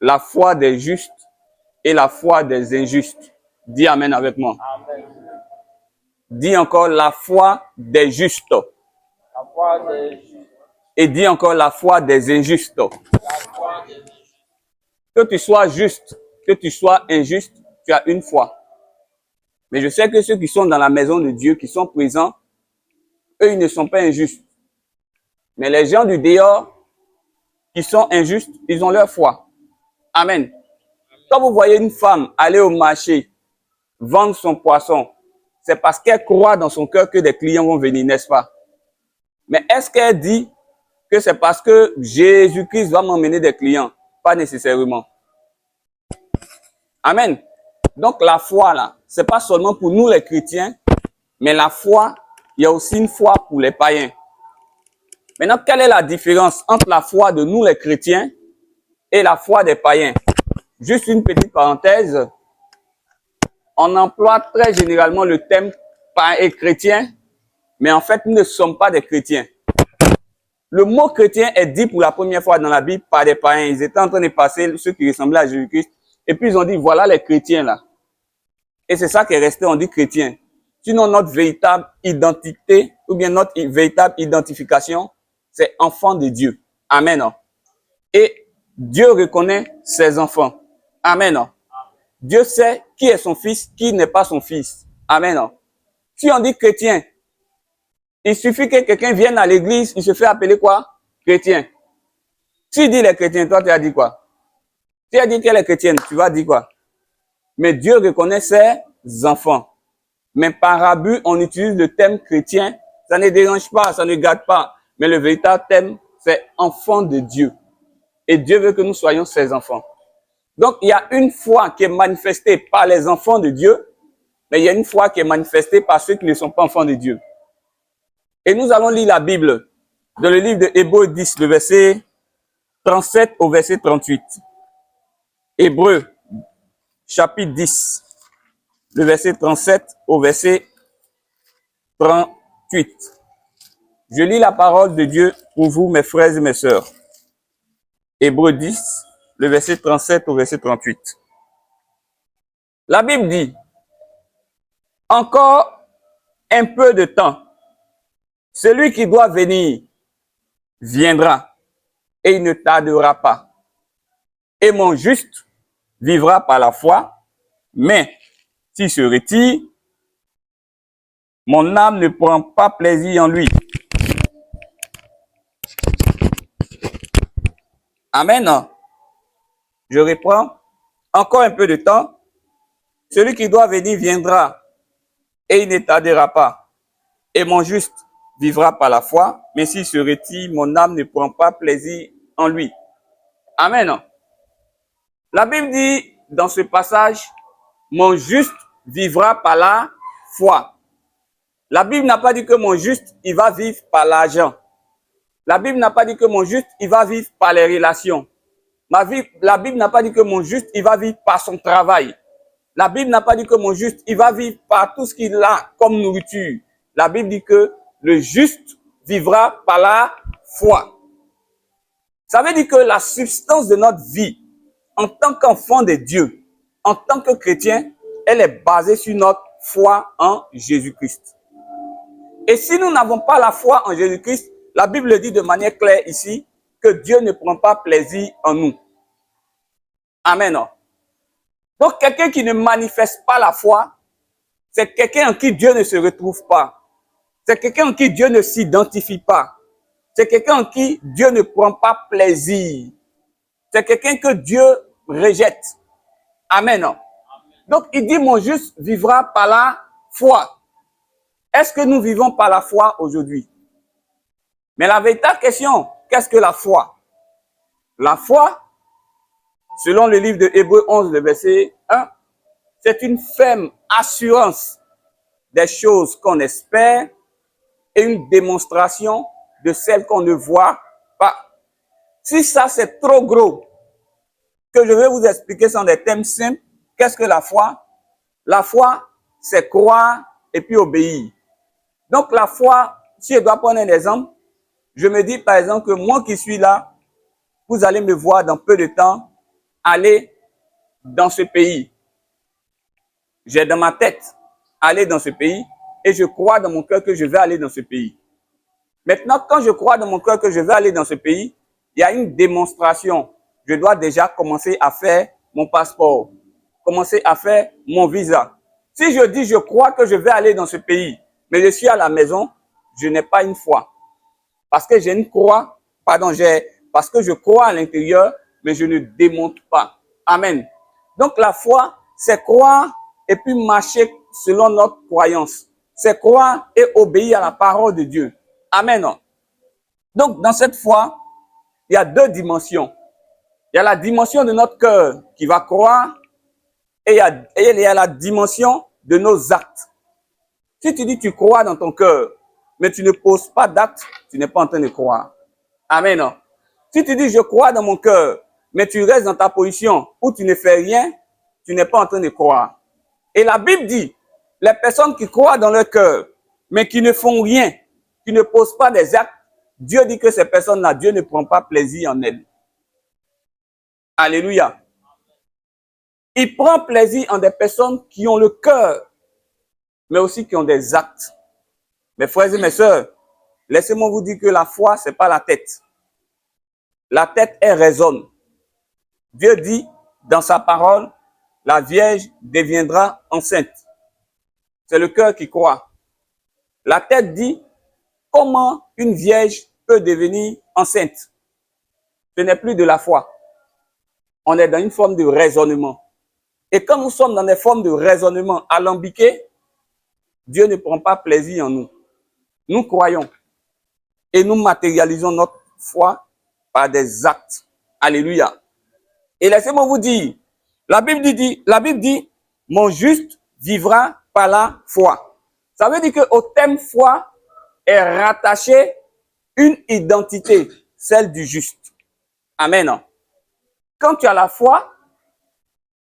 la foi des justes et la foi des injustes. Dis Amen avec moi. Amen. Dis encore la foi des justes. La foi des justes. Et dis encore la foi des injustes. La foi des justes. Que tu sois juste, que tu sois injuste, tu as une foi. Mais je sais que ceux qui sont dans la maison de Dieu, qui sont présents, eux, ils ne sont pas injustes. Mais les gens du dehors, qui sont injustes, ils ont leur foi. Amen. Quand vous voyez une femme aller au marché, vendre son poisson, c'est parce qu'elle croit dans son cœur que des clients vont venir, n'est-ce pas? Mais est-ce qu'elle dit que c'est parce que Jésus-Christ va m'emmener des clients? Pas nécessairement. Amen. Donc la foi là, c'est pas seulement pour nous les chrétiens, mais la foi, il y a aussi une foi pour les païens. Maintenant, quelle est la différence entre la foi de nous les chrétiens et la foi des païens? Juste une petite parenthèse. On emploie très généralement le terme païen et chrétien, mais en fait, nous ne sommes pas des chrétiens. Le mot chrétien est dit pour la première fois dans la Bible par des païens. Ils étaient en train de passer ceux qui ressemblaient à Jésus-Christ. Et puis ils ont dit, voilà les chrétiens là. Et c'est ça qui est resté, on dit chrétien. Sinon, notre véritable identité, ou bien notre véritable identification, c'est enfant de Dieu. Amen. Et Dieu reconnaît ses enfants. Amen. Dieu sait qui est son fils, qui n'est pas son fils. Amen. Si on dit chrétien, il suffit que quelqu'un vienne à l'église, il se fait appeler quoi? Chrétien. Si dit les chrétiens, toi tu as dit quoi? Si tu as dit qu'elle est chrétienne, tu vas dire quoi? Mais Dieu reconnaît ses enfants. Mais par abus, on utilise le terme chrétien. Ça ne dérange pas, ça ne gâte pas. Mais le véritable terme, c'est enfant de Dieu. Et Dieu veut que nous soyons ses enfants. Donc, il y a une foi qui est manifestée par les enfants de Dieu, mais il y a une foi qui est manifestée par ceux qui ne sont pas enfants de Dieu. Et nous allons lire la Bible dans le livre de Hébreux 10, le verset 37 au verset 38. Hébreux, chapitre 10, le verset 37 au verset 38. Je lis la parole de Dieu pour vous, mes frères et mes sœurs. Hébreux 10, le verset 37 au verset 38. La Bible dit, encore un peu de temps, celui qui doit venir viendra et il ne tardera pas. Et mon juste vivra par la foi, mais s'il se retire, mon âme ne prend pas plaisir en lui. Amen. Je reprends. Encore un peu de temps. Celui qui doit venir viendra et il ne tardera pas. Et mon juste vivra par la foi, mais s'il se retire, mon âme ne prend pas plaisir en lui. Amen. La Bible dit dans ce passage, mon juste vivra par la foi. La Bible n'a pas dit que mon juste, il va vivre par l'argent. La Bible n'a pas dit que mon juste, il va vivre par les relations. La Bible n'a pas dit que mon juste, il va vivre par son travail. La Bible n'a pas dit que mon juste, il va vivre par tout ce qu'il a comme nourriture. La Bible dit que le juste vivra par la foi. Ça veut dire que la substance de notre vie, en tant qu'enfant de Dieu, en tant que chrétien, elle est basée sur notre foi en Jésus-Christ. Et si nous n'avons pas la foi en Jésus-Christ, la Bible dit de manière claire ici que Dieu ne prend pas plaisir en nous. Amen. Donc, quelqu'un qui ne manifeste pas la foi, c'est quelqu'un en qui Dieu ne se retrouve pas. C'est quelqu'un en qui Dieu ne s'identifie pas. C'est quelqu'un en qui Dieu ne prend pas plaisir. C'est quelqu'un que Dieu rejette. Amen. Donc, il dit, mon juste vivra par la foi. Est-ce que nous vivons par la foi aujourd'hui? Mais la véritable question, qu'est-ce que la foi? La foi, selon le livre de Hébreux 11, le verset 1, c'est une ferme assurance des choses qu'on espère et une démonstration de celles qu'on ne voit pas. Si ça c'est trop gros, que je vais vous expliquer sans des thèmes simples, qu'est-ce que la foi? La foi, c'est croire et puis obéir. Donc la foi, si je dois prendre un exemple, je me dis par exemple que moi qui suis là, vous allez me voir dans peu de temps aller dans ce pays. J'ai dans ma tête aller dans ce pays et je crois dans mon cœur que je vais aller dans ce pays. Maintenant, quand je crois dans mon cœur que je vais aller dans ce pays, il y a une démonstration. Je dois déjà commencer à faire mon passeport, commencer à faire mon visa. Si je dis je crois que je vais aller dans ce pays, mais je suis à la maison, je n'ai pas une foi. Parce que j'ai une croix, parce que je crois à l'intérieur, mais je ne démontre pas. Amen. Donc la foi, c'est croire et puis marcher selon notre croyance. C'est croire et obéir à la parole de Dieu. Amen. Donc dans cette foi, il y a deux dimensions. Il y a la dimension de notre cœur qui va croire et il y a la dimension de nos actes. Si tu dis tu crois dans ton cœur, mais tu ne poses pas d'actes, tu n'es pas en train de croire. Amen. Si tu dis je crois dans mon cœur, mais tu restes dans ta position où tu ne fais rien, tu n'es pas en train de croire. Et la Bible dit, les personnes qui croient dans leur cœur, mais qui ne font rien, qui ne posent pas des actes, Dieu dit que ces personnes-là, Dieu ne prend pas plaisir en elles. Alléluia. Il prend plaisir en des personnes qui ont le cœur, mais aussi qui ont des actes. Mes frères et mes sœurs, laissez-moi vous dire que la foi, c'est pas la tête. La tête, elle raisonne. Dieu dit dans sa parole, la Vierge deviendra enceinte. C'est le cœur qui croit. La tête dit, comment une Vierge peut devenir enceinte? Ce n'est plus de la foi. On est dans une forme de raisonnement. Et quand nous sommes dans des formes de raisonnement alambiquées, Dieu ne prend pas plaisir en nous. Nous croyons et nous matérialisons notre foi par des actes. Alléluia. Et laissez-moi vous dire, la Bible dit, mon juste vivra par la foi. Ça veut dire qu'au thème foi est rattaché une identité, celle du juste. Amen. Quand tu as la foi,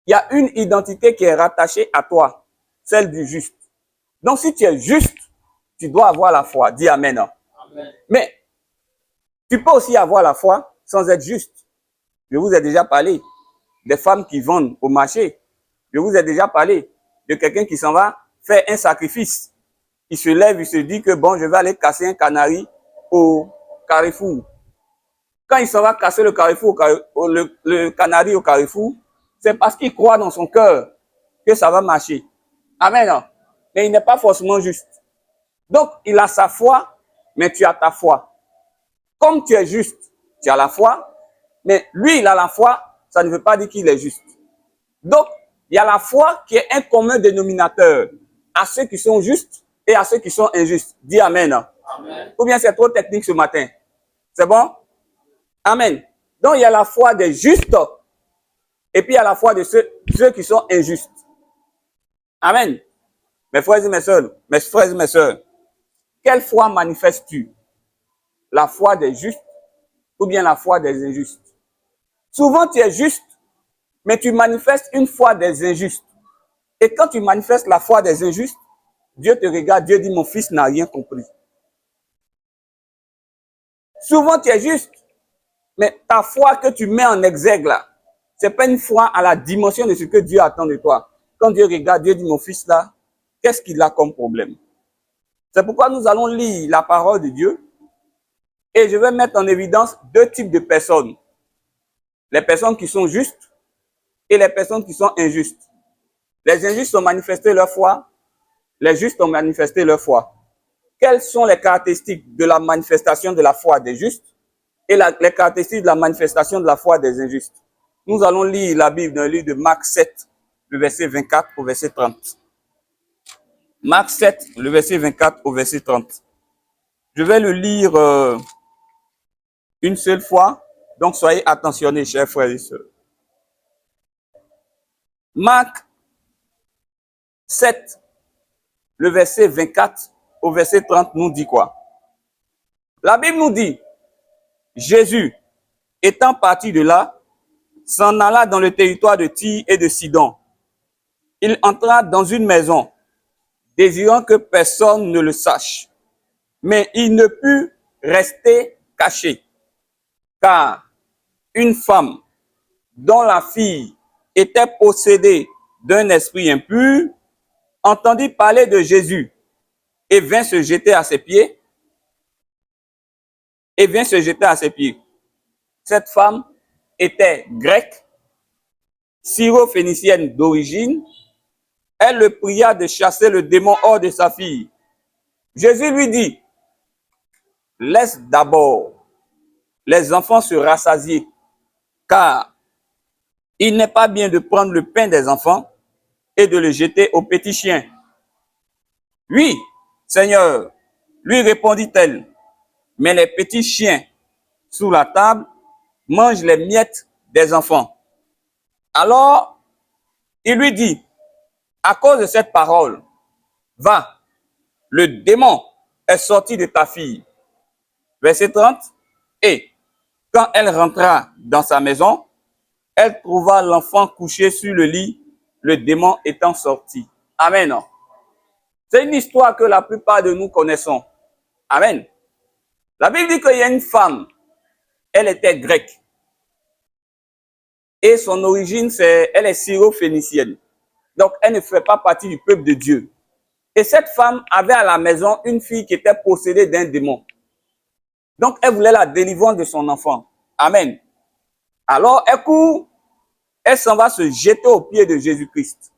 il y a une identité qui est rattachée à toi, celle du juste. Donc si tu es juste, tu dois avoir la foi. Dis Amen. Amen. Mais tu peux aussi avoir la foi sans être juste. Je vous ai déjà parlé des femmes qui vendent au marché. Je vous ai déjà parlé de quelqu'un qui s'en va faire un sacrifice. Il se lève, il se dit que bon, je vais aller casser un canari au carrefour. Quand il s'en va casser le canari au carrefour, c'est parce qu'il croit dans son cœur que ça va marcher. Amen. Mais il n'est pas forcément juste. Donc, il a sa foi, mais tu as ta foi. Comme tu es juste, tu as la foi, mais lui, il a la foi, ça ne veut pas dire qu'il est juste. Donc, il y a la foi qui est un commun dénominateur à ceux qui sont justes et à ceux qui sont injustes. Dis Amen. Amen. Ou bien c'est trop technique ce matin. C'est bon? Amen. Donc, il y a la foi des justes et puis il y a la foi de ceux qui sont injustes. Amen. Mes frères et mes sœurs, quelle foi manifestes-tu? La foi des justes ou bien la foi des injustes? Souvent, tu es juste, mais tu manifestes une foi des injustes. Et quand tu manifestes la foi des injustes, Dieu te regarde, Dieu dit, mon fils n'a rien compris. Souvent, tu es juste, mais ta foi que tu mets en exergue là, c'est pas une foi à la dimension de ce que Dieu attend de toi. Quand Dieu regarde, Dieu dit, mon fils là, qu'est-ce qu'il a comme problème? C'est pourquoi nous allons lire la parole de Dieu et je vais mettre en évidence deux types de personnes. Les personnes qui sont justes et les personnes qui sont injustes. Les injustes ont manifesté leur foi, les justes ont manifesté leur foi. Quelles sont les caractéristiques de la manifestation de la foi des justes et les caractéristiques de la manifestation de la foi des injustes? Nous allons lire la Bible dans le livre de Marc 7, le verset 24 au verset 30. Marc 7, le verset 24 au verset 30. Je vais le lire une seule fois, donc soyez attentionnés, chers frères et sœurs. Marc 7, le verset 24 au verset 30 nous dit quoi? La Bible nous dit, Jésus, étant parti de là, s'en alla dans le territoire de Tyr et de Sidon. Il entra dans une maison, désirant que personne ne le sache. Mais il ne put rester caché, car une femme dont la fille était possédée d'un esprit impur, entendit parler de Jésus et vint se jeter à ses pieds. Cette femme était grecque, syro-phénicienne d'origine. Elle le pria de chasser le démon hors de sa fille. Jésus lui dit, laisse d'abord les enfants se rassasier, car il n'est pas bien de prendre le pain des enfants et de le jeter aux petits chiens. Oui, Seigneur, lui répondit-elle, mais les petits chiens sous la table mangent les miettes des enfants. Alors, il lui dit, à cause de cette parole, va, le démon est sorti de ta fille. Verset 30. Et quand elle rentra dans sa maison, elle trouva l'enfant couché sur le lit, le démon étant sorti. Amen. C'est une histoire que la plupart de nous connaissons. Amen. La Bible dit qu'il y a une femme, elle était grecque. Et son origine, elle est syro-phénicienne. Donc, elle ne fait pas partie du peuple de Dieu. Et cette femme avait à la maison une fille qui était possédée d'un démon. Donc, elle voulait la délivrance de son enfant. Amen. Alors, elle court, elle s'en va se jeter aux pieds de Jésus-Christ.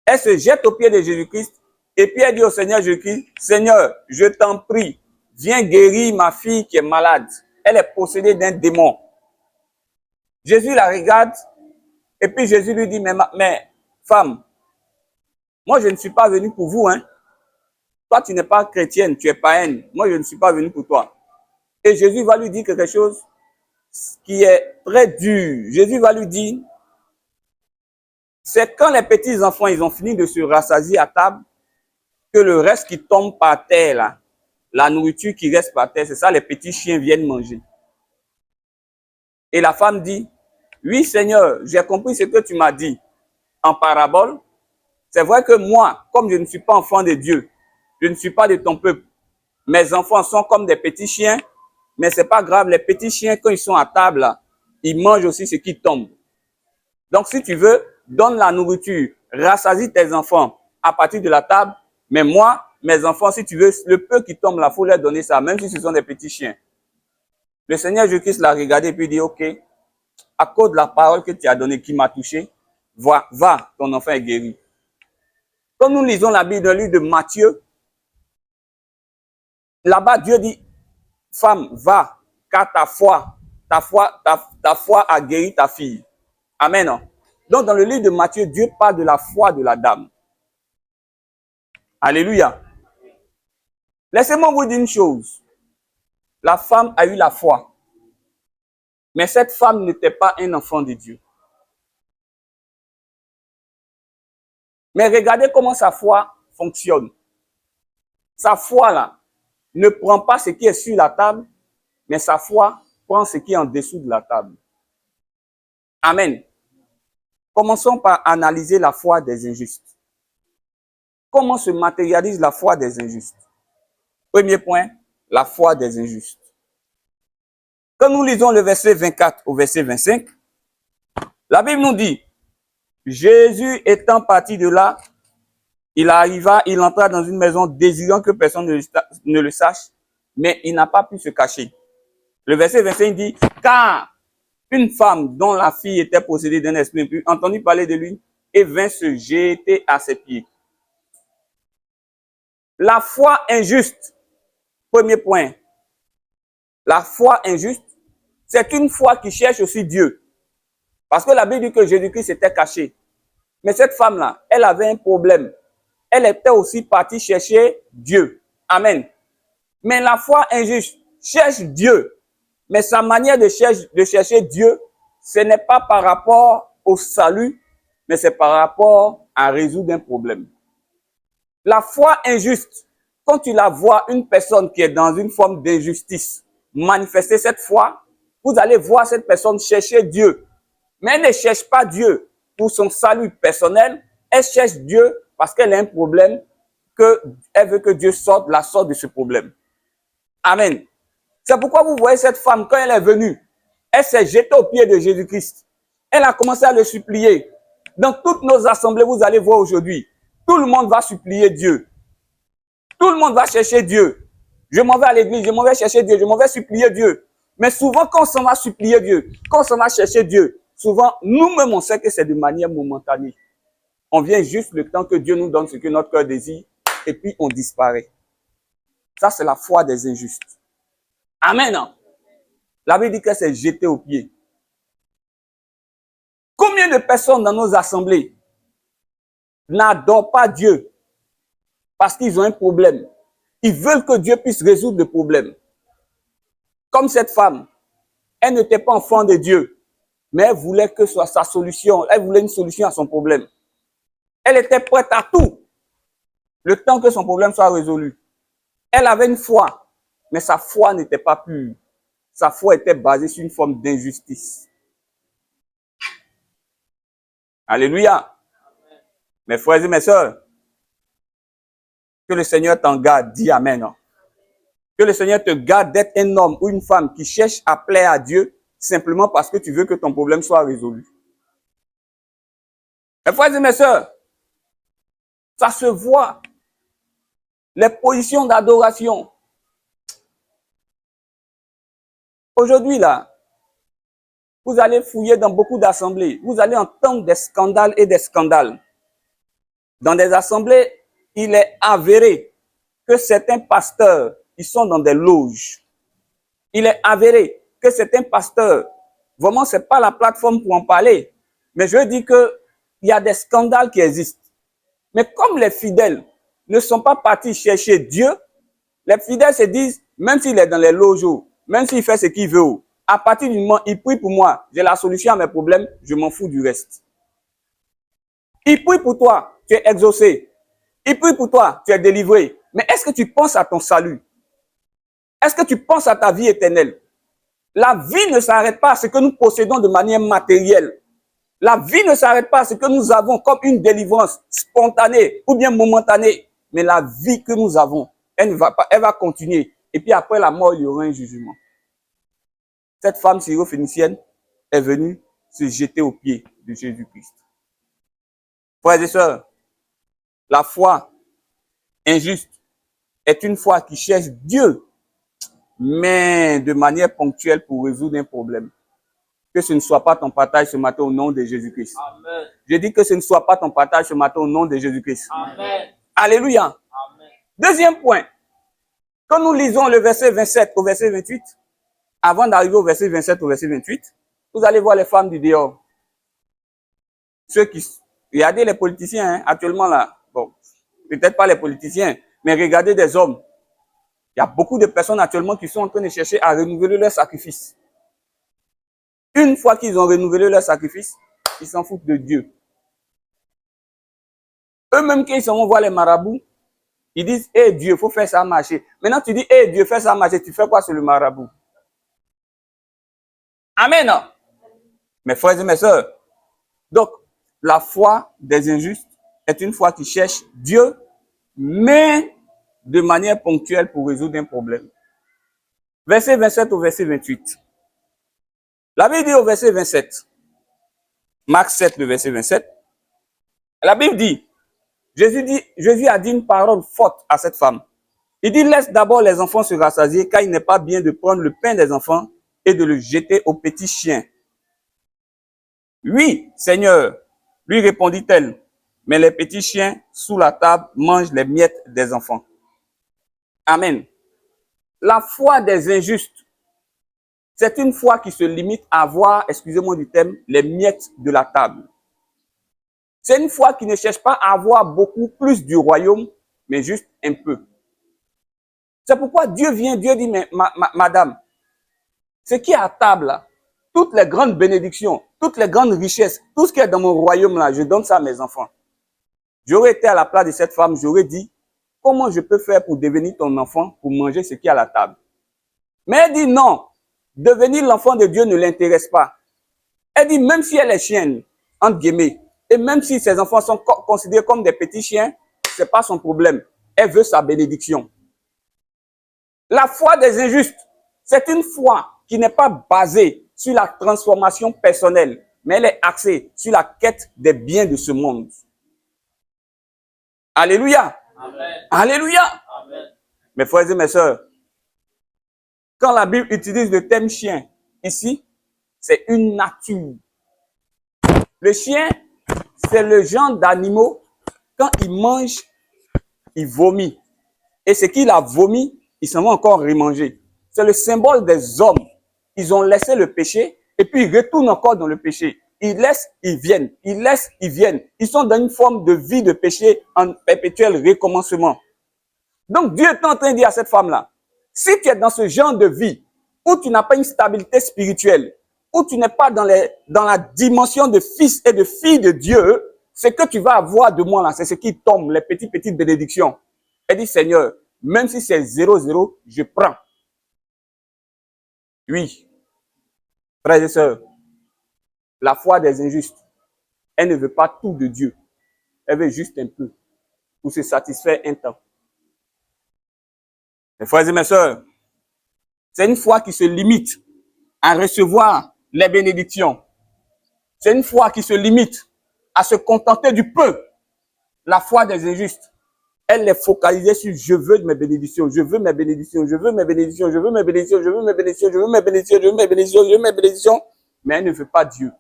Elle se jette aux pieds de Jésus-Christ et puis elle dit au Seigneur Jésus-Christ, Seigneur, je t'en prie, viens guérir ma fille qui est malade. Elle est possédée d'un démon. Jésus la regarde et puis Jésus lui dit, mais femme, moi je ne suis pas venu pour vous, hein. Toi tu n'es pas chrétienne, tu es païenne. Moi je ne suis pas venu pour toi. Et Jésus va lui dire quelque chose qui est très dur. Jésus va lui dire, c'est quand les petits enfants, ils ont fini de se rassasier à table, que le reste qui tombe par terre, là, la nourriture qui reste par terre, c'est ça, les petits chiens viennent manger. Et la femme dit, oui Seigneur, j'ai compris ce que tu m'as dit en parabole. C'est vrai que moi, comme je ne suis pas enfant de Dieu, je ne suis pas de ton peuple, mes enfants sont comme des petits chiens, mais c'est pas grave, les petits chiens, quand ils sont à table, là, ils mangent aussi ce qui tombe. Donc, si tu veux, donne la nourriture, rassasie tes enfants à partir de la table, mais moi, mes enfants, si tu veux, le peu qui tombe là, il faut leur donner ça, même si ce sont des petits chiens. Le Seigneur Jésus-Christ l'a regardé et puis dit, ok, à cause de la parole que tu as donnée, qui m'a touché, va, ton enfant est guéri. Quand nous lisons la Bible dans le livre de Matthieu, là-bas, Dieu dit, femme, va, car ta foi a guéri ta fille. Amen. Donc, dans le livre de Matthieu, Dieu parle de la foi de la dame. Alléluia. Laissez-moi vous dire une chose. La femme a eu la foi. Mais cette femme n'était pas un enfant de Dieu. Mais regardez comment sa foi fonctionne. Sa foi, là, ne prend pas ce qui est sur la table, mais sa foi prend ce qui est en dessous de la table. Amen. Commençons par analyser la foi des injustes. Comment se matérialise la foi des injustes? Premier point, la foi des injustes. Quand nous lisons le verset 24 au verset 25, la Bible nous dit, Jésus étant parti de là, il entra dans une maison désirant que personne ne le sache, mais il n'a pas pu se cacher. Le verset 25 dit, car une femme dont la fille était possédée d'un esprit impur entendit parler de lui et vint se jeter à ses pieds. La foi injuste, premier point. La foi injuste, c'est une foi qui cherche aussi Dieu. Parce que la Bible dit que Jésus-Christ était caché. Mais cette femme-là, elle avait un problème. Elle était aussi partie chercher Dieu. Amen. Mais la foi injuste cherche Dieu. Mais sa manière de chercher Dieu, ce n'est pas par rapport au salut, mais c'est par rapport à résoudre un problème. La foi injuste, quand tu la vois, une personne qui est dans une forme d'injustice, manifester cette foi, vous allez voir cette personne chercher Dieu. Mais elle ne cherche pas Dieu pour son salut personnel, elle cherche Dieu parce qu'elle a un problème, elle veut que Dieu la sorte de ce problème. Amen. C'est pourquoi vous voyez cette femme, quand elle est venue, elle s'est jetée aux pieds de Jésus-Christ. Elle a commencé à le supplier. Dans toutes nos assemblées, vous allez voir aujourd'hui, tout le monde va supplier Dieu. Tout le monde va chercher Dieu. Je m'en vais à l'église, je m'en vais chercher Dieu, je m'en vais supplier Dieu. Mais souvent, quand on s'en va supplier Dieu, quand on s'en va chercher Dieu, souvent, nous-mêmes, on sait que c'est de manière momentanée. On vient juste le temps que Dieu nous donne ce que notre cœur désire, et puis on disparaît. Ça, c'est la foi des injustes. Amen. La Bible dit que c'est jeté aux pieds. Combien de personnes dans nos assemblées n'adorent pas Dieu parce qu'ils ont un problème? Ils veulent que Dieu puisse résoudre le problème. Comme cette femme, elle n'était pas enfant de Dieu, mais elle voulait que ce soit sa solution. Elle voulait une solution à son problème. Elle était prête à tout, le temps que son problème soit résolu. Elle avait une foi, mais sa foi n'était pas pure. Sa foi était basée sur une forme d'injustice. Alléluia. Mes frères et mes sœurs, que le Seigneur t'en garde, dis Amen. Que le Seigneur te garde d'être un homme ou une femme qui cherche à plaire à Dieu simplement parce que tu veux que ton problème soit résolu. Mes frères et mes sœurs, ça se voit. Les positions d'adoration. Aujourd'hui, là, vous allez fouiller dans beaucoup d'assemblées. Vous allez entendre des scandales et des scandales. Dans des assemblées, il est avéré que certains pasteurs, ils sont dans des loges. Il est avéré que certains pasteurs, vraiment, c'est pas la plateforme pour en parler, mais je dis que il y a des scandales qui existent. Mais comme les fidèles ne sont pas partis chercher Dieu, les fidèles se disent, même s'il est dans les loges, même s'il fait ce qu'il veut, à partir du moment où il prie pour moi, j'ai la solution à mes problèmes, je m'en fous du reste. Il prie pour toi, tu es exaucé. Il prie pour toi, tu es délivré. Mais est-ce que tu penses à ton salut? Est-ce que tu penses à ta vie éternelle? La vie ne s'arrête pas à ce que nous possédons de manière matérielle. La vie ne s'arrête pas à ce que nous avons comme une délivrance spontanée ou bien momentanée. Mais la vie que nous avons, elle ne va pas, elle va continuer. Et puis après la mort, il y aura un jugement. Cette femme syro-phénicienne est venue se jeter aux pieds de Jésus-Christ. Frères et sœurs, la foi injuste est une foi qui cherche Dieu, mais de manière ponctuelle pour résoudre un problème. Que ce ne soit pas ton partage ce matin au nom de Jésus-Christ. Amen. Je dis que ce ne soit pas ton partage ce matin au nom de Jésus-Christ. Amen. Alléluia. Amen. Deuxième point. Quand nous lisons le verset 27 au verset 28, avant d'arriver au verset 27 au verset 28, vous allez voir les femmes du dehors. Ceux qui... Regardez les politiciens, hein, actuellement là. Bon, peut-être pas les politiciens, mais regardez des hommes. Il y a beaucoup de personnes actuellement qui sont en train de chercher à renouveler leur sacrifice. Une fois qu'ils ont renouvelé leur sacrifice, ils s'en foutent de Dieu. Eux-mêmes, quand ils s'en vont voir les marabouts, ils disent, hé Dieu, il faut faire ça marcher. Maintenant, tu dis, hé Dieu, fais ça marcher. Tu fais quoi sur le marabout? Amen. Mes frères et mes sœurs. Donc, la foi des injustes est une foi qui cherche Dieu, mais de manière ponctuelle pour résoudre un problème. Verset 27 au verset 28. La Bible dit au verset 27, Marc 7, le verset 27, la Bible dit, Jésus a dit une parole forte à cette femme. Il dit, laisse d'abord les enfants se rassasier, car il n'est pas bien de prendre le pain des enfants et de le jeter aux petits chiens. Oui, Seigneur, lui répondit-elle, mais les petits chiens sous la table mangent les miettes des enfants. Amen. La foi des injustes, c'est une foi qui se limite à voir, excusez-moi du terme, les miettes de la table. C'est une foi qui ne cherche pas à avoir beaucoup plus du royaume, mais juste un peu. C'est pourquoi Dieu vient, Dieu dit, mais madame, ce qui est à table là, toutes les grandes bénédictions, toutes les grandes richesses, tout ce qui est dans mon royaume là, je donne ça à mes enfants. J'aurais été à la place de cette femme, j'aurais dit, comment je peux faire pour devenir ton enfant, pour manger ce qui est à la table? Mais elle dit non, devenir l'enfant de Dieu ne l'intéresse pas. Elle dit, même si elle est chienne, entre guillemets, et même si ses enfants sont considérés comme des petits chiens, c'est pas son problème. Elle veut sa bénédiction. La foi des injustes, c'est une foi qui n'est pas basée sur la transformation personnelle, mais elle est axée sur la quête des biens de ce monde. Alléluia. Amen. Alléluia. Amen. Mes frères et mes sœurs, quand la Bible utilise le terme chien, ici, c'est une nature. Le chien, c'est le genre d'animaux, quand il mange, il vomit. Et ce qu'il a vomi, il s'en va encore remanger. C'est le symbole des hommes. Ils ont laissé le péché et puis ils retournent encore dans le péché. Ils laissent, ils viennent. Ils laissent, ils viennent. Ils sont dans une forme de vie de péché en perpétuel recommencement. Donc Dieu est en train de dire à cette femme-là, si tu es dans ce genre de vie où tu n'as pas une stabilité spirituelle, où tu n'es pas dans la dimension de fils et de fille de Dieu, ce que tu vas avoir de moi là, c'est ce qui tombe, les petites bénédictions. Elle dit, Seigneur, même si c'est 0-0, je prends. Oui, frères et sœurs, la foi des injustes, elle ne veut pas tout de Dieu. Elle veut juste un peu pour se satisfaire un temps. Mes frères et mes sœurs, c'est une foi qui se limite à recevoir les bénédictions. C'est une foi qui se limite à se contenter du peu. La foi des injustes, elle est focalisée sur je veux mes bénédictions, je veux mes bénédictions, je veux mes bénédictions, je veux mes bénédictions, je veux mes bénédictions, je veux mes bénédictions, je veux mes bénédictions, je veux mes bénédictions. Mais elle ne veut pas Dieu.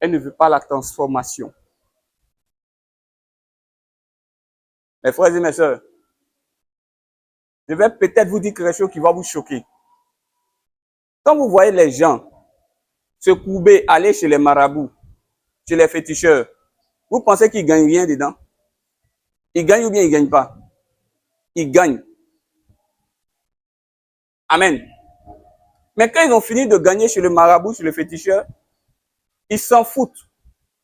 Elle ne veut pas la transformation. Mes frères et mes sœurs, je vais peut-être vous dire quelque chose qui va vous choquer. Quand vous voyez les gens se courber, aller chez les marabouts, chez les féticheurs, vous pensez qu'ils gagnent rien dedans? Ils gagnent ou bien ils ne gagnent pas? Ils gagnent. Amen. Mais quand ils ont fini de gagner chez le marabout, chez le féticheur, ils s'en foutent.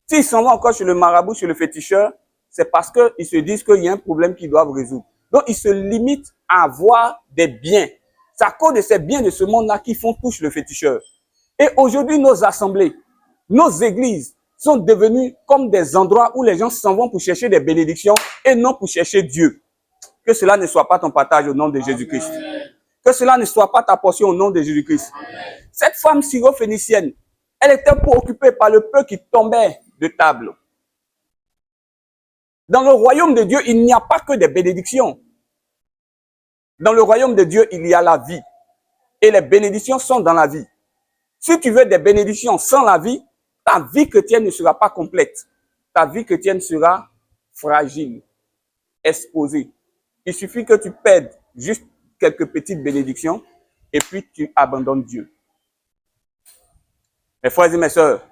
S'ils s'en vont encore chez le marabout, chez le féticheur, c'est parce qu'ils se disent qu'il y a un problème qu'ils doivent résoudre. Donc, ils se limitent à avoir des biens. C'est à cause de ces biens de ce monde-là qu'ils font toucher le féticheur. Et aujourd'hui, nos assemblées, nos églises sont devenues comme des endroits où les gens s'en vont pour chercher des bénédictions et non pour chercher Dieu. Que cela ne soit pas ton partage au nom de Jésus-Christ. Que cela ne soit pas ta portion au nom de Jésus-Christ. Cette femme syro-phénicienne, elle était préoccupée par le peu qui tombait de table. Dans le royaume de Dieu, il n'y a pas que des bénédictions. Dans le royaume de Dieu, il y a la vie. Et les bénédictions sont dans la vie. Si tu veux des bénédictions sans la vie, ta vie chrétienne ne sera pas complète. Ta vie chrétienne sera fragile, exposée. Il suffit que tu perdes juste quelques petites bénédictions et puis tu abandonnes Dieu. Mes frères et mes sœurs,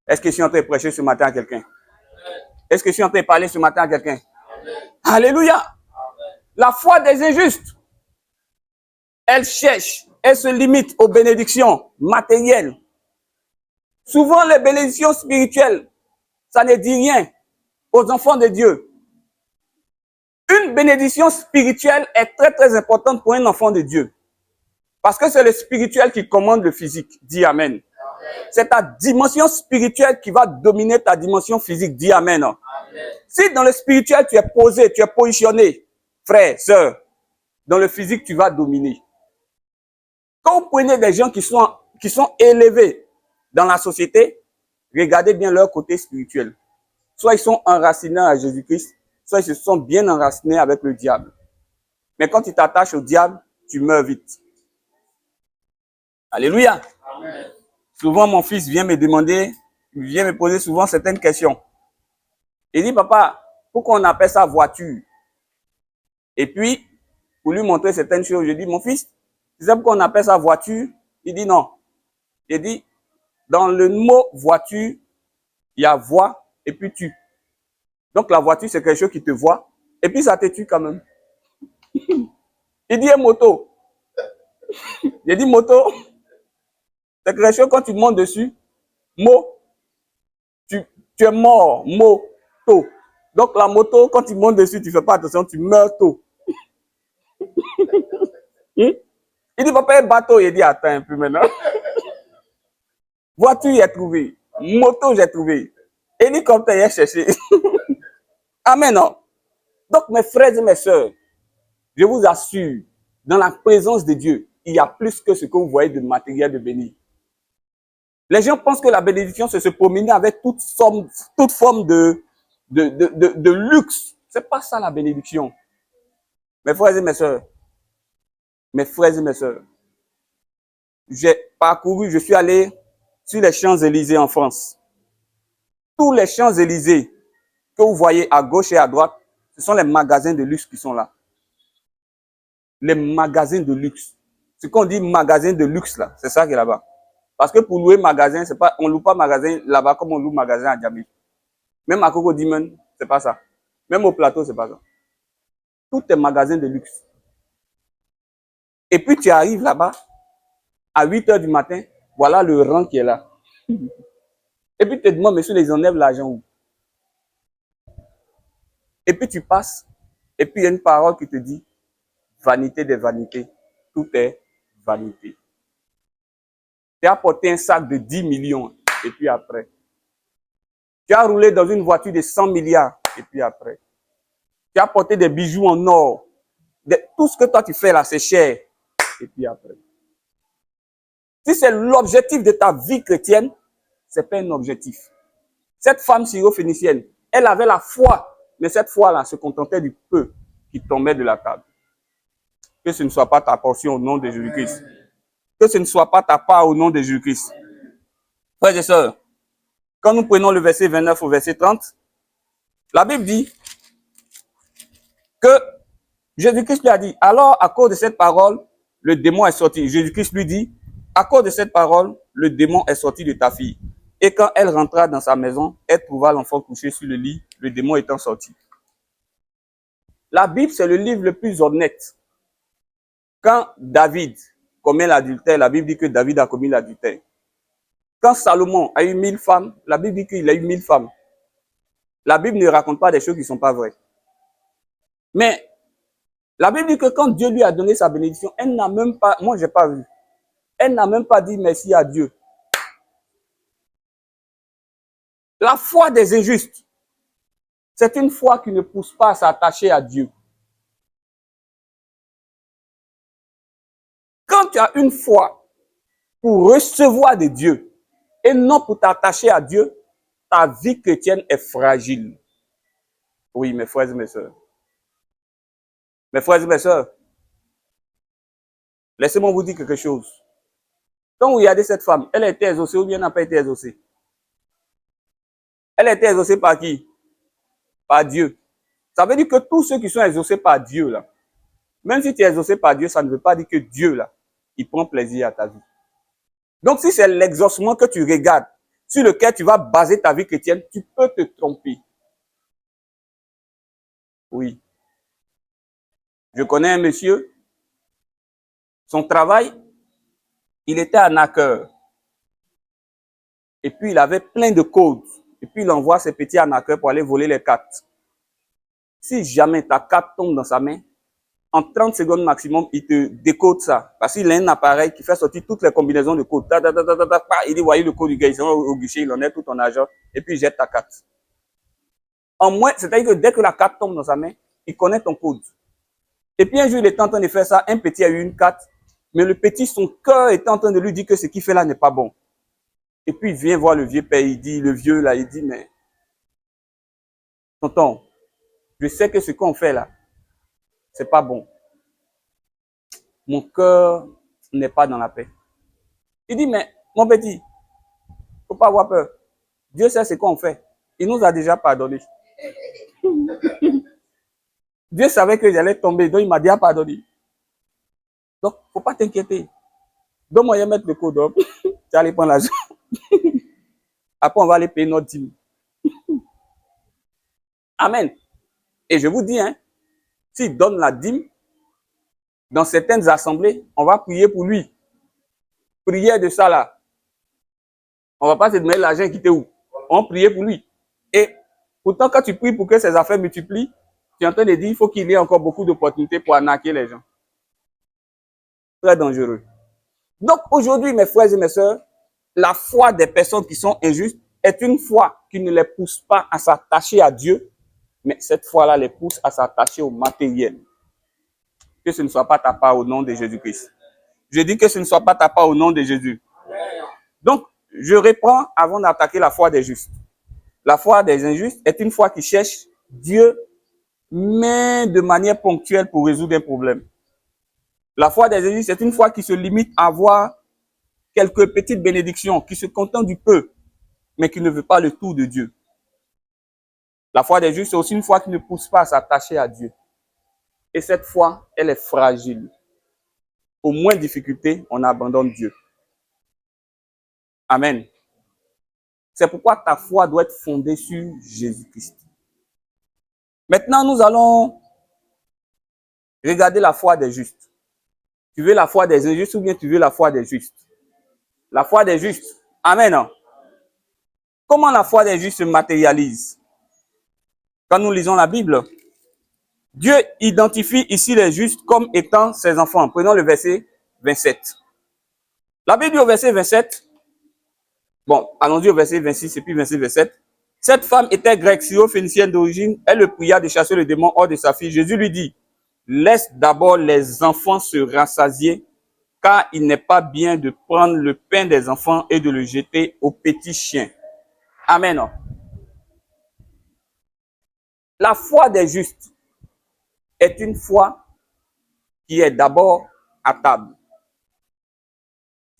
est-ce que je suis en train de prêcher ce matin à quelqu'un? Est-ce que je suis en train de parler ce matin à quelqu'un? Alléluia! La foi des injustes, elle cherche, elle se limite aux bénédictions matérielles. Souvent, les bénédictions spirituelles, ça ne dit rien aux enfants de Dieu. Une bénédiction spirituelle est très très importante pour un enfant de Dieu. Parce que c'est le spirituel qui commande le physique. Dis Amen. C'est ta dimension spirituelle qui va dominer ta dimension physique. Dis Amen. Amen. Si dans le spirituel tu es posé, tu es positionné, frère, sœur, dans le physique tu vas dominer. Quand vous prenez des gens qui sont élevés dans la société, regardez bien leur côté spirituel. Soit ils sont enracinés à Jésus-Christ, soit ils se sont bien enracinés avec le diable. Mais quand tu t'attaches au diable, tu meurs vite. Alléluia. Amen. Souvent, mon fils vient me demander, il vient me poser souvent certaines questions. Il dit, papa, pourquoi on appelle ça voiture? Et puis, pour lui montrer certaines choses, je dis, mon fils, tu sais pourquoi on appelle ça voiture? Il dit non. Il dit, dans le mot voiture, il y a voix et puis tu. Donc la voiture, c'est quelque chose qui te voit et puis ça te tue quand même. Il dit moto. J'ai dit moto, c'est quelque chose quand tu montes dessus, mot, tu es mort, moto. Donc la moto, quand tu montes dessus, tu ne fais pas attention, tu meurs tôt. Il dit, papa, un bateau. Il dit, attends un peu maintenant. Voiture, j'ai trouvé. Moto, j'ai trouvé. Hélicoptère, j'ai cherché. Amen, non? Donc, mes frères et mes sœurs, je vous assure, dans la présence de Dieu, il y a plus que ce que vous voyez de matériel de béni. Les gens pensent que la bénédiction, c'est se promener avec toute forme de luxe. C'est pas ça la bénédiction. Mes frères et mes sœurs, j'ai parcouru, je suis allé sur les Champs-Élysées en France. Tous les Champs-Élysées que vous voyez à gauche et à droite, ce sont les magasins de luxe qui sont là. Les magasins de luxe. Ce qu'on dit magasin de luxe là, c'est ça qui est là-bas. Parce que pour louer magasin, c'est pas, on loue pas magasin là-bas comme on loue magasin à Djamil. Même à Cocody, c'est pas ça. Même au plateau, c'est pas ça. Tout est magasin de luxe. Et puis tu arrives là-bas, à 8h du matin, voilà le rang qui est là. Et puis tu te demandes, monsieur, ils enlèvent l'argent où? Et puis tu passes, et puis il y a une parole qui te dit, vanité des vanités, tout est vanité. Tu as porté un sac de 10 millions, et puis après. Tu as roulé dans une voiture de 100 milliards, et puis après. Tu as porté des bijoux en or. Tout ce que toi tu fais là, c'est cher, et puis après. Si c'est l'objectif de ta vie chrétienne, c'est pas un objectif. Cette femme syro-phénicienne, elle avait la foi, mais cette foi-là se contentait du peu qui tombait de la table. Que ce ne soit pas ta portion au nom de Jésus-Christ. Que ce ne soit pas ta part au nom de Jésus-Christ. Frères et sœurs, quand nous prenons le verset 29 au verset 30, la Bible dit que Jésus-Christ lui a dit, alors à cause de cette parole, le démon est sorti. Jésus-Christ lui dit, à cause de cette parole, le démon est sorti de ta fille. Et quand elle rentra dans sa maison, elle trouva l'enfant couché sur le lit, le démon étant sorti. La Bible, c'est le livre le plus honnête. Quand David commet l'adultère, la Bible dit que David a commis l'adultère. Quand Salomon a eu 1000 femmes, la Bible dit qu'il a eu 1000 femmes. La Bible ne raconte pas des choses qui ne sont pas vraies. Mais la Bible dit que quand Dieu lui a donné sa bénédiction, elle n'a même pas, moi je n'ai pas vu, elle n'a même pas dit merci à Dieu. La foi des injustes, c'est une foi qui ne pousse pas à s'attacher à Dieu. Quand tu as une foi pour recevoir de Dieu et non pour t'attacher à Dieu, ta vie chrétienne est fragile. Oui, mes frères et mes sœurs. Mes frères et mes sœurs, laissez-moi vous dire quelque chose. Quand vous regardez cette femme, elle a été exaucée ou bien n'a pas été exaucée? Elle a été exaucée par qui? Par Dieu. Ça veut dire que tous ceux qui sont exaucés par Dieu, là, même si tu es exaucé par Dieu, ça ne veut pas dire que Dieu, là, il prend plaisir à ta vie. Donc, si c'est l'exaucement que tu regardes, sur lequel tu vas baser ta vie chrétienne, tu peux te tromper. Oui. Je connais un monsieur, son travail, il était un hacker. Et puis, il avait plein de codes. Et puis, il envoie ses petits hackers pour aller voler les cartes. Si jamais ta carte tombe dans sa main, en 30 secondes maximum, il te décode ça. Parce qu'il a un appareil qui fait sortir toutes les combinaisons de codes. Il dit, voyez le code du gars, il s'en va au guichet, il en est tout ton argent, et puis il jette ta carte. En moins, c'est-à-dire que dès que la carte tombe dans sa main, il connaît ton code. Et puis un jour, il était en train de faire ça, un petit a eu une carte, mais le petit, son cœur était en train de lui dire que ce qu'il fait là n'est pas bon. Et puis il vient voir le vieux père, il dit, le vieux là, il dit, mais tonton, je sais que ce qu'on fait là, c'est pas bon. Mon cœur n'est pas dans la paix. Il dit, mais mon petit, faut pas avoir peur. Dieu sait ce qu'on fait. Il nous a déjà pardonné. Dieu savait que j'allais tomber, donc il m'a déjà pardonné. Donc, faut pas t'inquiéter. Donne-moi à mettre le code up. Tu vas aller prendre l'argent. Après, on va aller payer notre dîme. Amen. Et je vous dis, hein, s'il donne la dîme, dans certaines assemblées, on va prier pour lui. Prière de ça là. On va pas te demander l'argent qui était où. On priait pour lui. Et pourtant, quand tu pries pour que ses affaires multiplient, tu es en train de dire qu'il faut qu'il y ait encore beaucoup d'opportunités pour arnaquer les gens. Très dangereux. Donc aujourd'hui, mes frères et mes sœurs, la foi des personnes qui sont injustes est une foi qui ne les pousse pas à s'attacher à Dieu, mais cette foi-là les pousse à s'attacher au matériel. Que ce ne soit pas ta part au nom de Jésus-Christ. Je dis que ce ne soit pas ta part au nom de Jésus. Donc, Je reprends avant d'attaquer la foi des justes. La foi des injustes est une foi qui cherche Dieu, mais de manière ponctuelle pour résoudre un problème. La foi des injustes est une foi qui se limite à avoir quelques petites bénédictions, qui se contente du peu, mais qui ne veut pas le tout de Dieu. La foi des justes, c'est aussi une foi qui ne pousse pas à s'attacher à Dieu. Et cette foi, elle est fragile. Au moins de difficulté, on abandonne Dieu. Amen. C'est pourquoi ta foi doit être fondée sur Jésus-Christ. Maintenant, nous allons regarder la foi des justes. Tu veux la foi des injustes ou bien tu veux la foi des justes? La foi des justes. Amen. Comment la foi des justes se matérialise? Quand nous lisons la Bible, Dieu identifie ici les justes comme étant ses enfants. Prenons le verset 27. La Bible dit au verset 27, bon, allons-y au verset 26 et puis verset 27. Cette femme était grecque, syro-phénicienne d'origine. Elle le pria de chasser le démon hors de sa fille. Jésus lui dit, laisse d'abord les enfants se rassasier, car il n'est pas bien de prendre le pain des enfants et de le jeter aux petits chiens. Amen. La foi des justes est une foi qui est d'abord à table.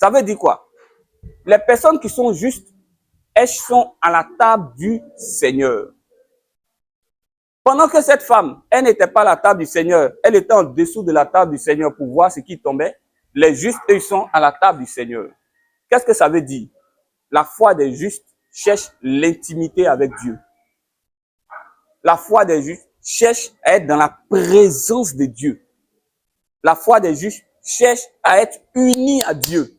Ça veut dire quoi? Les personnes qui sont justes, elles sont à la table du Seigneur. Pendant que cette femme, elle n'était pas à la table du Seigneur, elle était en dessous de la table du Seigneur pour voir ce qui tombait, les justes, eux, sont à la table du Seigneur. Qu'est-ce que ça veut dire? La foi des justes cherche l'intimité avec Dieu. La foi des justes cherche à être dans la présence de Dieu. La foi des justes cherche à être unie à Dieu.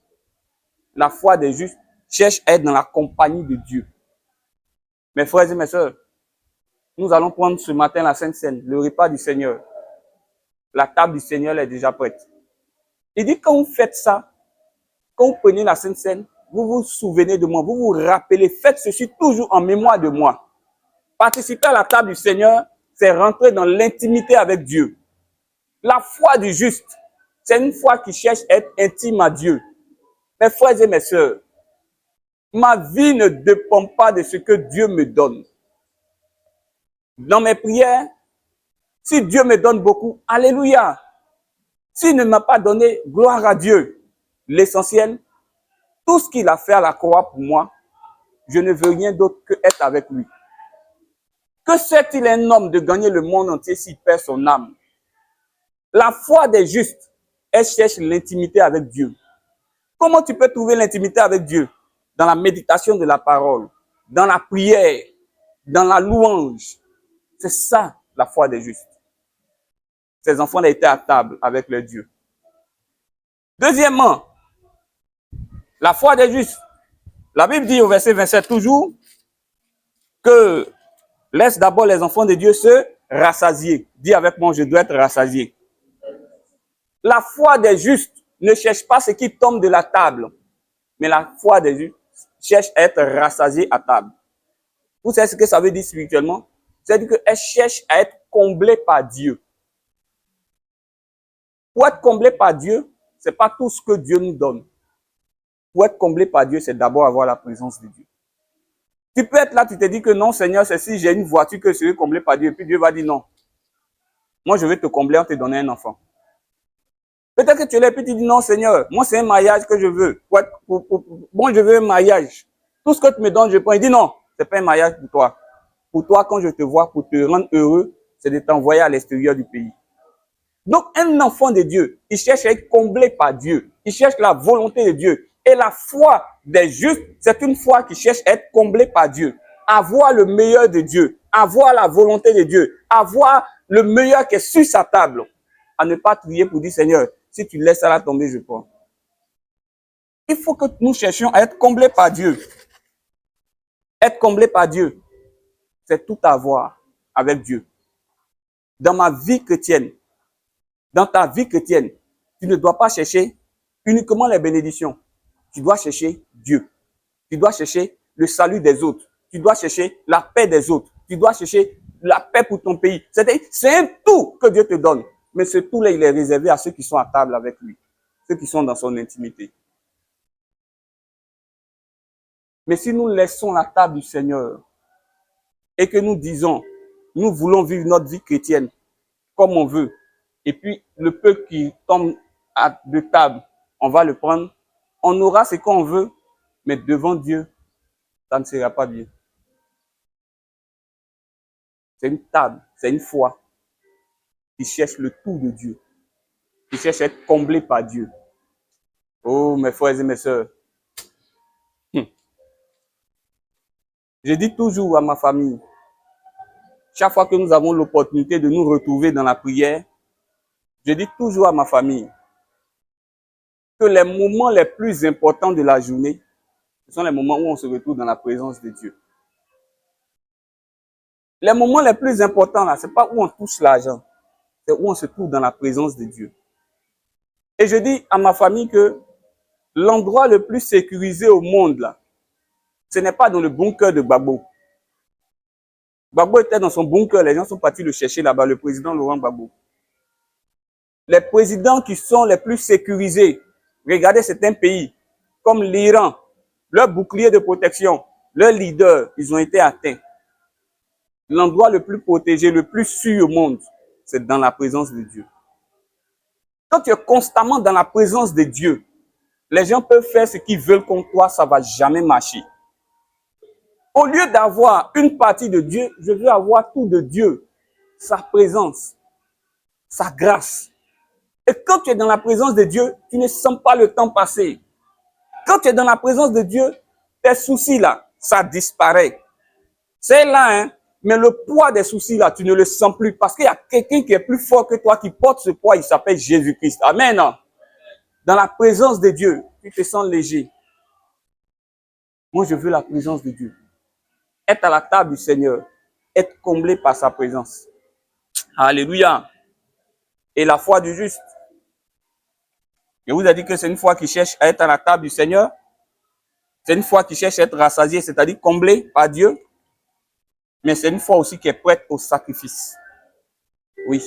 La foi des justes cherche à être dans la compagnie de Dieu. Mes frères et mes sœurs, nous allons prendre ce matin la Sainte Seine, le repas du Seigneur. La table du Seigneur est déjà prête. Il dit, quand vous faites ça, quand vous prenez la Sainte Seine, vous vous souvenez de moi, vous vous rappelez, faites ceci toujours en mémoire de moi. Participer à la table du Seigneur, c'est rentrer dans l'intimité avec Dieu. La foi du juste, c'est une foi qui cherche à être intime à Dieu. Mes frères et mes sœurs, ma vie ne dépend pas de ce que Dieu me donne. Dans mes prières, si Dieu me donne beaucoup, alléluia. S'il ne m'a pas donné, gloire à Dieu. L'essentiel, tout ce qu'il a fait à la croix pour moi, je ne veux rien d'autre que être avec lui. Que sert-il un homme de gagner le monde entier s'il perd son âme? La foi des justes, elle cherche l'intimité avec Dieu. Comment tu peux trouver l'intimité avec Dieu? Dans la méditation de la parole, dans la prière, dans la louange. C'est ça, la foi des justes. Ces enfants ont été à table avec leur Dieu. Deuxièmement, la foi des justes. La Bible dit au verset 27 toujours que laisse d'abord les enfants de Dieu se rassasier. Dis avec moi, je dois être rassasié. La foi des justes ne cherche pas ce qui tombe de la table, mais la foi des justes cherche à être rassasié à table. Vous savez ce que ça veut dire spirituellement? C'est-à-dire qu'elle cherche à être comblée par Dieu. Pour être comblé par Dieu, ce n'est pas tout ce que Dieu nous donne. Pour être comblé par Dieu, c'est d'abord avoir la présence de Dieu. Tu peux être là, tu te dis que non, Seigneur, c'est si j'ai une voiture que je serai comblé par Dieu. Et puis Dieu va dire non. Moi, je vais te combler en te donnant un enfant. Peut-être que tu es là et puis tu dis non, Seigneur, moi, c'est un mariage que je veux. Moi, je veux un mariage. Tout ce que tu me donnes, je prends. Il dit non, ce n'est pas un mariage pour toi. Pour toi, quand je te vois, pour te rendre heureux, c'est de t'envoyer à l'extérieur du pays. Donc, un enfant de Dieu, il cherche à être comblé par Dieu. Il cherche la volonté de Dieu. Et la foi des justes, c'est une foi qui cherche à être comblée par Dieu. Avoir le meilleur de Dieu. Avoir la volonté de Dieu. Avoir le meilleur qui est sur sa table. À ne pas trier pour dire, Seigneur, si tu laisses ça là tomber, je prends. Il faut que nous cherchions à être comblés par Dieu. Être comblé par Dieu, c'est tout avoir avec Dieu. Dans ma vie chrétienne, dans ta vie chrétienne, tu ne dois pas chercher uniquement les bénédictions. Tu dois chercher Dieu. Tu dois chercher le salut des autres. Tu dois chercher la paix des autres. Tu dois chercher la paix pour ton pays. C'est un tout que Dieu te donne. Mais ce tout-là, il est réservé à ceux qui sont à table avec lui. Ceux qui sont dans son intimité. Mais si nous laissons la table du Seigneur et que nous disons, nous voulons vivre notre vie chrétienne comme on veut, et puis le peu qui tombe de table, on va le prendre, on aura ce qu'on veut, mais devant Dieu, ça ne sera pas bien. C'est une table, c'est une foi qui cherche le tout de Dieu, qui cherche à être comblé par Dieu. Oh, mes frères et mes sœurs, je dis toujours à ma famille, chaque fois que nous avons l'opportunité de nous retrouver dans la prière, je dis toujours à ma famille que les moments les plus importants de la journée, ce sont les moments où on se retrouve dans la présence de Dieu. Les moments les plus importants, là, ce n'est pas où on touche l'argent, c'est où on se trouve dans la présence de Dieu. Et je dis à ma famille que l'endroit le plus sécurisé au monde, là, ce n'est pas dans le bunker de Gbagbo. Gbagbo était dans son bunker, les gens sont partis le chercher là-bas, le président Laurent Gbagbo. Les présidents qui sont les plus sécurisés, regardez certains pays, comme l'Iran, leur bouclier de protection, leurs leaders, ils ont été atteints. L'endroit le plus protégé, le plus sûr au monde, c'est dans la présence de Dieu. Quand tu es constamment dans la présence de Dieu, les gens peuvent faire ce qu'ils veulent contre toi, ça ne va jamais marcher. Au lieu d'avoir une partie de Dieu, je veux avoir tout de Dieu, sa présence, sa grâce. Et quand tu es dans la présence de Dieu, tu ne sens pas le temps passer. Quand tu es dans la présence de Dieu, tes soucis là, ça disparaît. C'est là, hein. Mais le poids des soucis là, tu ne le sens plus parce qu'il y a quelqu'un qui est plus fort que toi qui porte ce poids, il s'appelle Jésus-Christ. Amen. Dans la présence de Dieu, tu te sens léger. Moi, je veux la présence de Dieu. Être à la table du Seigneur, être comblé par sa présence. Alléluia. Et la foi du juste. Je vous ai dit que c'est une foi qui cherche à être à la table du Seigneur. C'est une foi qui cherche à être rassasiée, c'est-à-dire comblée par Dieu. Mais c'est une foi aussi qui est prête au sacrifice. Oui.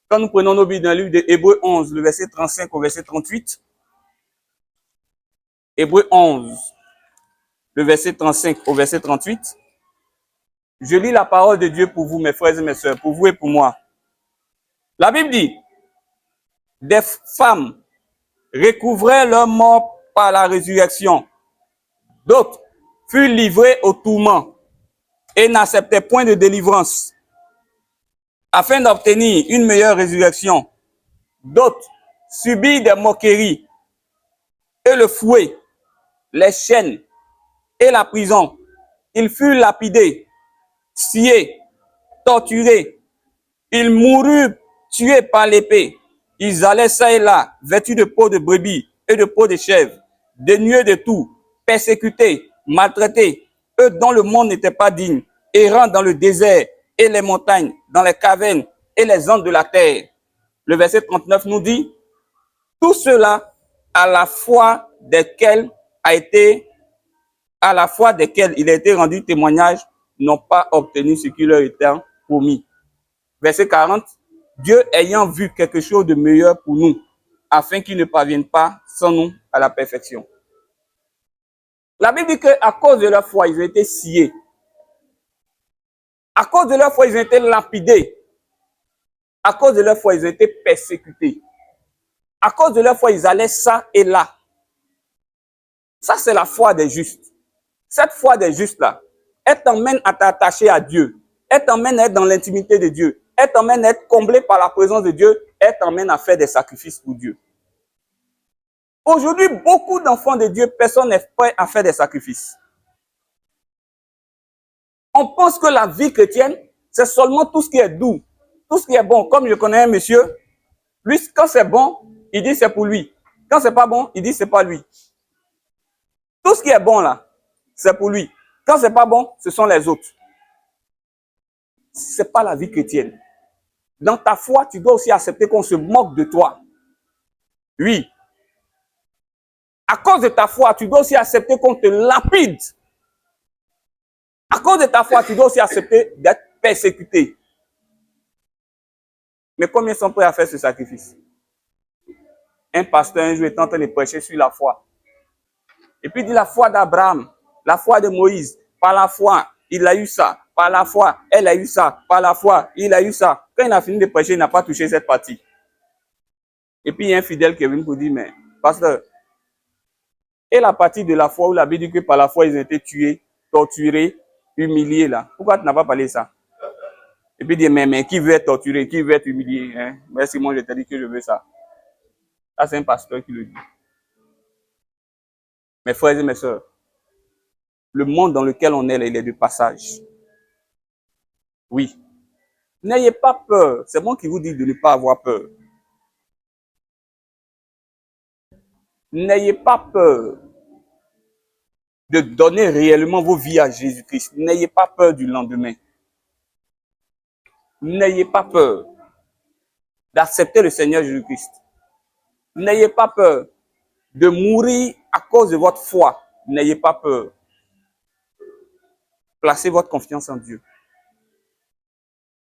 Quand nous prenons nos Bibles dans le livre de Hébreux 11, le verset 35 au verset 38. Hébreux 11, le verset 35 au verset 38. Je lis la parole de Dieu pour vous, mes frères et mes sœurs, pour vous et pour moi. La Bible dit, des femmes recouvraient leur mort par la résurrection. D'autres furent livrés au tourment et n'acceptaient point de délivrance, afin d'obtenir une meilleure résurrection. D'autres subirent des moqueries et le fouet, les chaînes et la prison. Ils furent lapidés, sciés, torturés. Ils moururent tués par l'épée. Ils allaient ça et là, vêtus de peau de brebis et de peau de chèvre, dénués de tout, persécutés, maltraités, eux dont le monde n'était pas digne, errant dans le désert et les montagnes, dans les cavernes et les andes de la terre. Le verset 39 nous dit, tout cela à la foi desquels il a été rendu témoignage, n'ont pas obtenu ce qui leur était promis. Verset 40, Dieu ayant vu quelque chose de meilleur pour nous, afin qu'ils ne parviennent pas sans nous à la perfection. La Bible dit qu'à cause de leur foi, ils ont été sciés. À cause de leur foi, ils ont été lapidés. À cause de leur foi, ils ont été persécutés. À cause de leur foi, ils allaient ça et là. Ça, c'est la foi des justes. Cette foi des justes-là, elle t'emmène à t'attacher à Dieu. Elle t'emmène à être dans l'intimité de Dieu. Elle t'emmène à être comblé par la présence de Dieu. Elle t'emmène à faire des sacrifices pour Dieu. Aujourd'hui, beaucoup d'enfants de Dieu, personne n'est prêt à faire des sacrifices. On pense que la vie chrétienne, c'est seulement tout ce qui est doux, tout ce qui est bon. Comme je connais un monsieur, lui, quand c'est bon, il dit c'est pour lui. Quand c'est pas bon, il dit c'est pas lui. Tout ce qui est bon là, c'est pour lui. Quand c'est pas bon, ce sont les autres. C'est pas la vie chrétienne. Dans ta foi, tu dois aussi accepter qu'on se moque de toi. Oui. À cause de ta foi, tu dois aussi accepter qu'on te lapide. À cause de ta foi, tu dois aussi accepter d'être persécuté. Mais combien sont prêts à faire ce sacrifice? Un pasteur un jour était en train de prêcher sur la foi. Et puis il dit la foi d'Abraham, la foi de Moïse. Par la foi, il a eu ça. Par la foi, elle a eu ça. Par la foi, il a eu ça. Quand il a fini de prêcher, il n'a pas touché cette partie. Et puis il y a un fidèle qui est venu pour dire, mais pasteur, et la partie de la foi où la Bible dit que par la foi, ils ont été tués, torturés, humiliés là. Pourquoi tu n'as pas parlé de ça? Et puis il dit, mais qui veut être torturé, qui veut être humilié, hein? Merci, moi je t'ai dit que je veux ça. Ça, c'est un pasteur qui le dit. Mes frères et mes sœurs, le monde dans lequel on est, il est de passage. Oui. N'ayez pas peur. C'est moi qui vous dis de ne pas avoir peur. N'ayez pas peur de donner réellement vos vies à Jésus-Christ. N'ayez pas peur du lendemain. N'ayez pas peur d'accepter le Seigneur Jésus-Christ. N'ayez pas peur de mourir à cause de votre foi. N'ayez pas peur. Placez votre confiance en Dieu.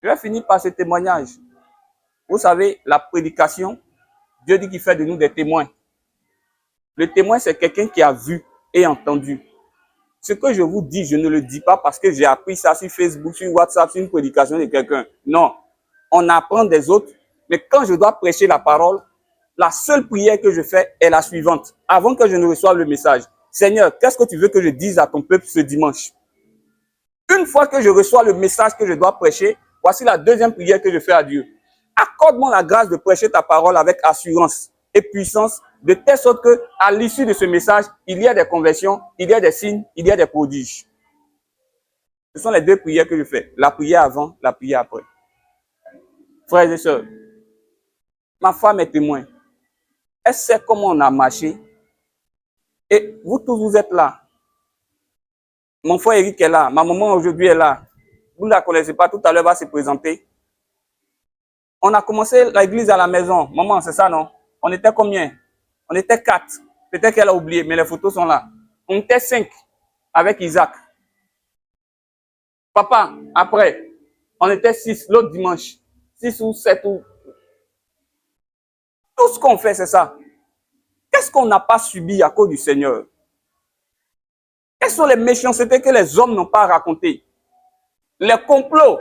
Je vais finir par ce témoignage. Vous savez, la prédication, Dieu dit qu'il fait de nous des témoins. Le témoin, c'est quelqu'un qui a vu et entendu. Ce que je vous dis, je ne le dis pas parce que j'ai appris ça sur Facebook, sur WhatsApp, sur une prédication de quelqu'un. Non, on apprend des autres. Mais quand je dois prêcher la parole, la seule prière que je fais est la suivante. Avant que je ne reçoive le message. Seigneur, qu'est-ce que tu veux que je dise à ton peuple ce dimanche? Une fois que je reçois le message que je dois prêcher, voici la deuxième prière que je fais à Dieu. Accorde-moi la grâce de prêcher ta parole avec assurance et puissance, de telle sorte que, à l'issue de ce message, il y a des conversions, il y a des signes, il y a des prodiges. Ce sont les deux prières que je fais. La prière avant, la prière après. Frères et sœurs, ma femme est témoin. Elle sait comment on a marché. Et vous tous, vous êtes là. Mon frère Eric est là. Ma maman aujourd'hui est là. Vous ne la connaissez pas, tout à l'heure va se présenter. On a commencé l'église à la maison. Maman, c'est ça, non? On était combien? On était 4. Peut-être qu'elle a oublié, mais les photos sont là. On était 5 avec Isaac. Papa, après, on était 6 l'autre dimanche. 6 ou 7 ou... Tout ce qu'on fait, c'est ça. Qu'est-ce qu'on n'a pas subi à cause du Seigneur? Quelles sont les méchancetés que les hommes n'ont pas racontées? Les complots,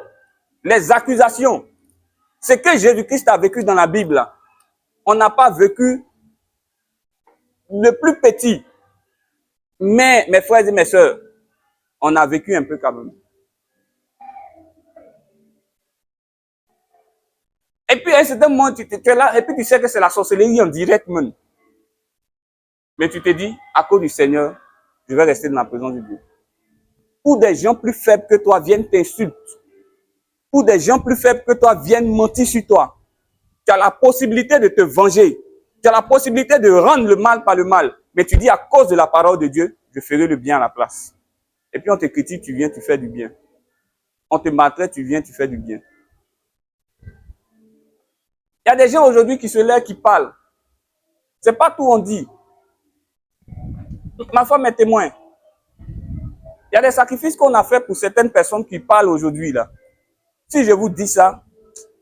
les accusations. Ce que Jésus-Christ a vécu dans la Bible, on n'a pas vécu le plus petit. Mais, mes frères et mes sœurs, on a vécu un peu quand même. Et puis, à un certain moment, tu es là, et puis tu sais que c'est la sorcellerie en direct même. Mais tu te dis, à cause du Seigneur, je vais rester dans la présence de Dieu. Ou des gens plus faibles que toi viennent t'insulter. Ou des gens plus faibles que toi viennent mentir sur toi. Tu as la possibilité de te venger. Tu as la possibilité de rendre le mal par le mal. Mais tu dis, à cause de la parole de Dieu, je ferai le bien à la place. Et puis on te critique, tu viens, tu fais du bien. On te maltraite, tu viens, tu fais du bien. Il y a des gens aujourd'hui qui se lèvent, qui parlent. C'est pas tout on dit. Ma femme est témoin. Il y a des sacrifices qu'on a fait pour certaines personnes qui parlent aujourd'hui là. Si je vous dis ça,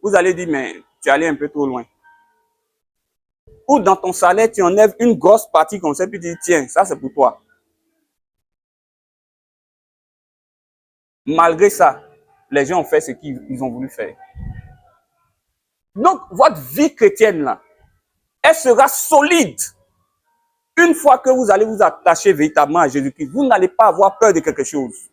vous allez dire, mais tu es allé un peu trop loin. Ou dans ton salaire, tu enlèves une grosse partie comme ça, puis tu dis, tiens, ça c'est pour toi. Malgré ça, les gens ont fait ce qu'ils ont voulu faire. Donc, votre vie chrétienne là, elle sera solide. Une fois que vous allez vous attacher véritablement à Jésus-Christ, vous n'allez pas avoir peur de quelque chose.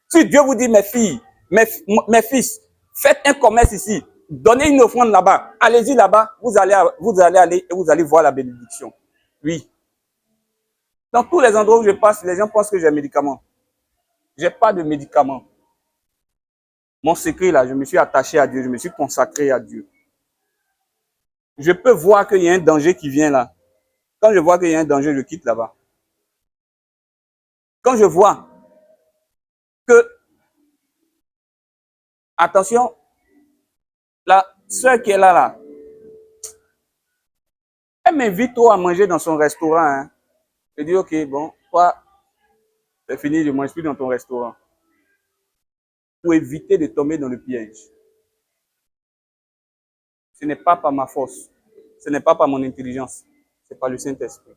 Si Dieu vous dit, mes filles, mes fils, faites un commerce ici, donnez une offrande là-bas, allez-y là-bas, vous allez aller et vous allez voir la bénédiction. Oui. Dans tous les endroits où je passe, les gens pensent que j'ai un médicament. Je n'ai pas de médicament. Mon secret là, je me suis attaché à Dieu, je me suis consacré à Dieu. Je peux voir qu'il y a un danger qui vient là. Quand je vois qu'il y a un danger, je quitte là-bas. Quand je vois que, attention, la soeur qui est là, elle m'invite trop à manger dans son restaurant. Hein. Je dis, ok, bon, toi, c'est fini, je ne mange plus dans ton restaurant. Pour éviter de tomber dans le piège. Ce n'est pas par ma force. Ce n'est pas par mon intelligence. C'est par le Saint-Esprit.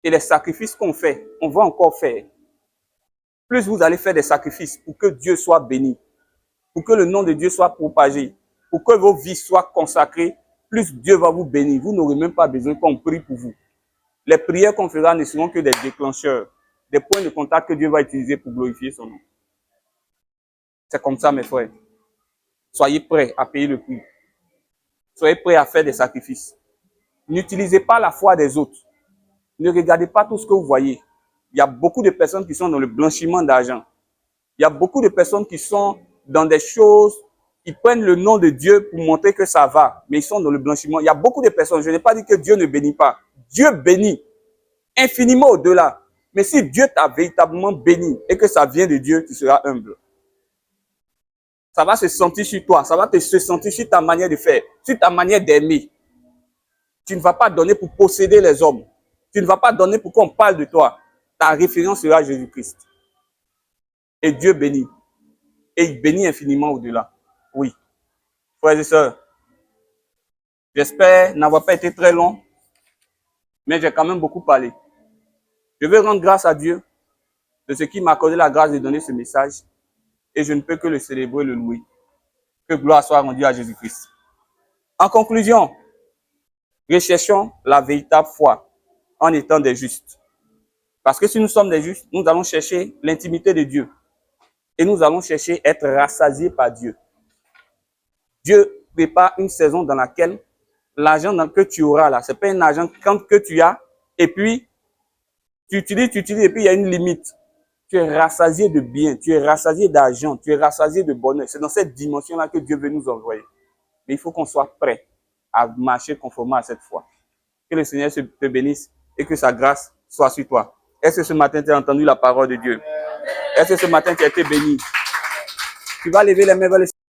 et les sacrifices qu'on fait, on va encore faire, plus vous allez faire des sacrifices pour que Dieu soit béni, pour que le nom de Dieu soit propagé, pour que vos vies soient consacrées, plus Dieu va vous bénir. Vous n'aurez même pas besoin qu'on prie pour vous. Les prières qu'on fera ne seront que des déclencheurs, des points de contact que Dieu va utiliser pour glorifier son nom. C'est comme ça, mes frères. Soyez prêts à payer le prix. Soyez prêts à faire des sacrifices. N'utilisez pas la foi des autres. Ne regardez pas tout ce que vous voyez. Il y a beaucoup de personnes qui sont dans le blanchiment d'argent. Il y a beaucoup de personnes qui sont dans des choses, ils prennent le nom de Dieu pour montrer que ça va, mais ils sont dans le blanchiment. Il y a beaucoup de personnes, je n'ai pas dit que Dieu ne bénit pas. Dieu bénit infiniment au-delà. Mais si Dieu t'a véritablement béni et que ça vient de Dieu, tu seras humble. Ça va se sentir sur toi, ça va se sentir sur ta manière de faire, sur ta manière d'aimer. Tu ne vas pas donner pour posséder les hommes. Tu ne vas pas donner pour qu'on parle de toi. Ta référence sera Jésus-Christ. Et Dieu bénit. Et il bénit infiniment au-delà. Oui. Frères et sœurs, j'espère n'avoir pas été très long, mais j'ai quand même beaucoup parlé. Je veux rendre grâce à Dieu de ce qui m'a accordé la grâce de donner ce message. Et je ne peux que le célébrer, le louer. Que gloire soit rendue à Jésus-Christ. En conclusion, recherchons la véritable foi en étant des justes. Parce que si nous sommes des justes, nous allons chercher l'intimité de Dieu. Et nous allons chercher à être rassasiés par Dieu. Dieu prépare une saison dans laquelle l'argent que tu auras là, c'est pas un argent que tu as, et puis tu utilises, et puis il y a une limite. Tu es rassasié de biens, tu es rassasié d'argent, tu es rassasié de bonheur. C'est dans cette dimension-là que Dieu veut nous envoyer. Mais il faut qu'on soit prêt à marcher conformément à cette foi. Que le Seigneur te bénisse et que sa grâce soit sur toi. Est-ce que ce matin tu as entendu la parole de Dieu? Est-ce que ce matin tu as été béni? Tu vas lever les mains vers le Seigneur.